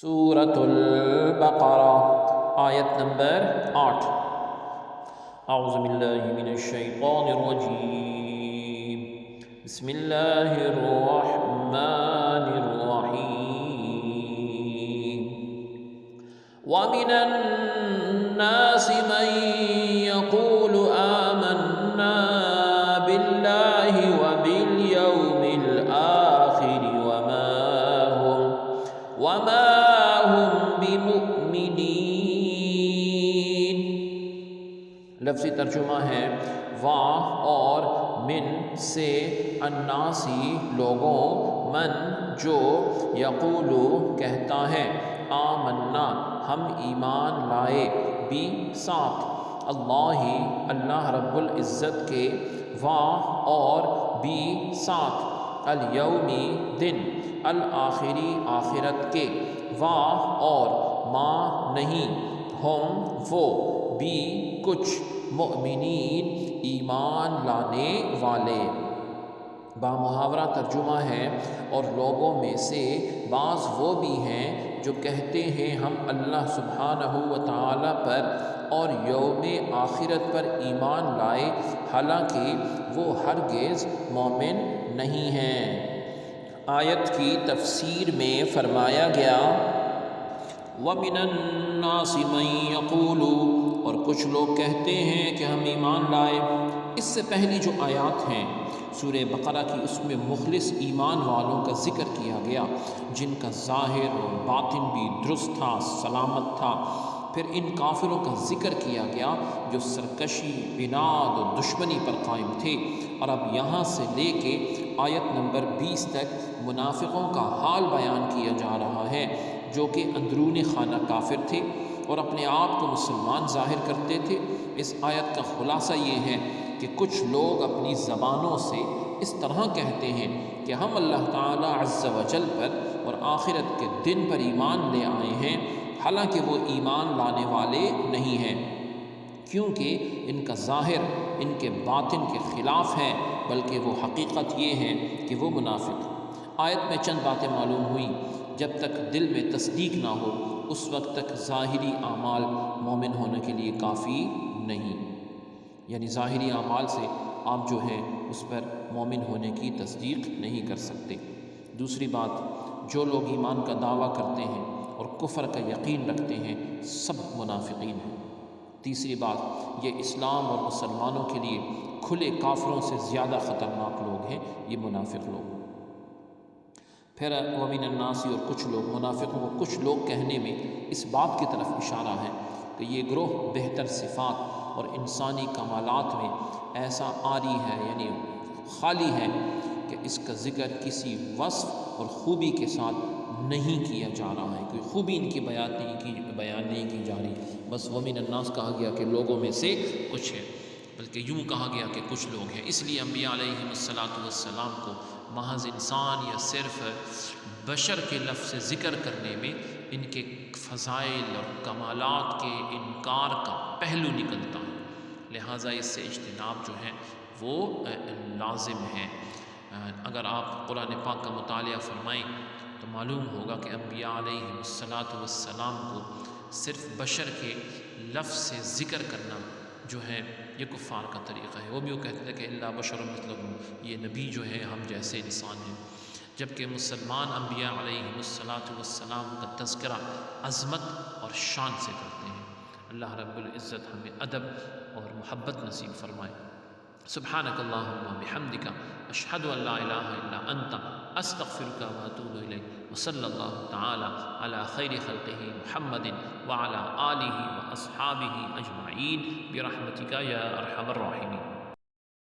سورة البقرہ آیت نمبر 8۔ اعوذ باللہ من الشیطان الرجیم، بسم اللہ الرحمن الرحیم۔ وَمِنَ النَّاسِ مَن يَقُولُ آمَنَّا بِاللَّهِ وَبِالْيَوْمِ الْآخِرِ وَمَا هُمْ بِمُؤْمِنِينَ۔ لفظی ترجمہ ہے واہ اور من سے، الناسی لوگوں، من جو، یقولو کہتا ہے، آمنا ہم ایمان لائے، بھی ساتھ، اللہ رب العزت کے، واہ اور بھی ساتھ، الیومی دن، الآخری آخرت کے، واہ اور ما نہیں، ہم وہ، بھی کچھ، مؤمنین ایمان لانے والے۔ بامحاورہ ترجمہ ہے اور لوگوں میں سے بعض وہ بھی ہیں جو کہتے ہیں ہم اللہ سبحانہ و تعالی پر اور یوم آخرت پر ایمان لائے، حالانکہ وہ ہرگز مومن نہیں ہیں۔ آیت کی تفسیر میں فرمایا گیا وَمِنَ النَّاسِ مَن يَقُولُ، اور کچھ لوگ کہتے ہیں کہ ہم ایمان لائے۔ اس سے پہلی جو آیات ہیں سورہ بقرہ کی، اس میں مخلص ایمان والوں کا ذکر کیا گیا جن کا ظاہر اور باطن بھی درست تھا، سلامت تھا۔ پھر ان کافروں کا ذکر کیا گیا جو سرکشی، عناد اور دشمنی پر قائم تھے، اور اب یہاں سے لے کے آیت نمبر 20 تک منافقوں کا حال بیان کیا جا رہا ہے، جو کہ اندرون خانہ کافر تھے اور اپنے آپ کو مسلمان ظاہر کرتے تھے۔ اس آیت کا خلاصہ یہ ہے کہ کچھ لوگ اپنی زبانوں سے اس طرح کہتے ہیں کہ ہم اللہ تعالی عز و جل پر اور آخرت کے دن پر ایمان لے آئے ہیں، حالانکہ وہ ایمان لانے والے نہیں ہیں، کیونکہ ان کا ظاہر ان کے باطن کے خلاف ہے، بلکہ وہ حقیقت یہ ہے کہ وہ منافق۔ آیت میں چند باتیں معلوم ہوئیں۔ جب تک دل میں تصدیق نہ ہو اس وقت تک ظاہری اعمال مومن ہونے کے لیے کافی نہیں، یعنی ظاہری اعمال سے آپ جو ہے اس پر مومن ہونے کی تصدیق نہیں کر سکتے۔ دوسری بات، جو لوگ ایمان کا دعویٰ کرتے ہیں اور کفر کا یقین رکھتے ہیں سب منافقین ہیں۔ تیسری بات، یہ اسلام اور مسلمانوں کے لیے کھلے کافروں سے زیادہ خطرناک لوگ ہیں یہ منافق لوگ۔ پھر وَمِنَ النَّاسِ، اور کچھ لوگ، منافقوں کو کچھ لوگ کہنے میں اس بات کی طرف اشارہ ہے کہ یہ گروہ بہتر صفات اور انسانی کمالات میں ایسا عاری ہے، یعنی خالی ہے، کہ اس کا ذکر کسی وصف اور خوبی کے ساتھ نہیں کیا جا رہا ہے، کوئی خوبی ان کی بیان نہیں کی جا رہی، بس وَمِنَ النَّاسِ کہا گیا کہ لوگوں میں سے کچھ ہے، بلکہ یوں کہا گیا کہ کچھ لوگ ہیں۔ اس لیے انبیاء علیہم السلام کو محض انسان یا صرف بشر کے لفظ سے ذکر کرنے میں ان کے فضائل اور کمالات کے انکار کا پہلو نکلتا ہے، لہٰذا اس سے اجتناب جو ہے وہ لازم ہے۔ اگر آپ قرآن پاک کا مطالعہ فرمائیں تو معلوم ہوگا کہ انبیاء علیہم السلام کو صرف بشر کے لفظ سے ذکر کرنا جو ہے یہ کفار کا طریقہ ہے۔ وہ بھی وہ کہتے تھے کہ الا بشر مثلکم، یہ نبی جو ہے ہم جیسے انسان ہیں، جبکہ مسلمان انبیاء علیہم السلام کا تذکرہ عظمت اور شان سے کرتے ہیں۔ اللہ رب العزت ہمیں ادب اور محبت نصیب فرمائے۔ سبحانک اللہم بحمدک، اشہد ان لا الہ الا انت، استغفرک واتوب الیک، وصلی اللہ تعالی علی خیر خلقہ محمد وعلی آلہ واصحابہ اجمعین برحمتک یا ارحم الراحمین۔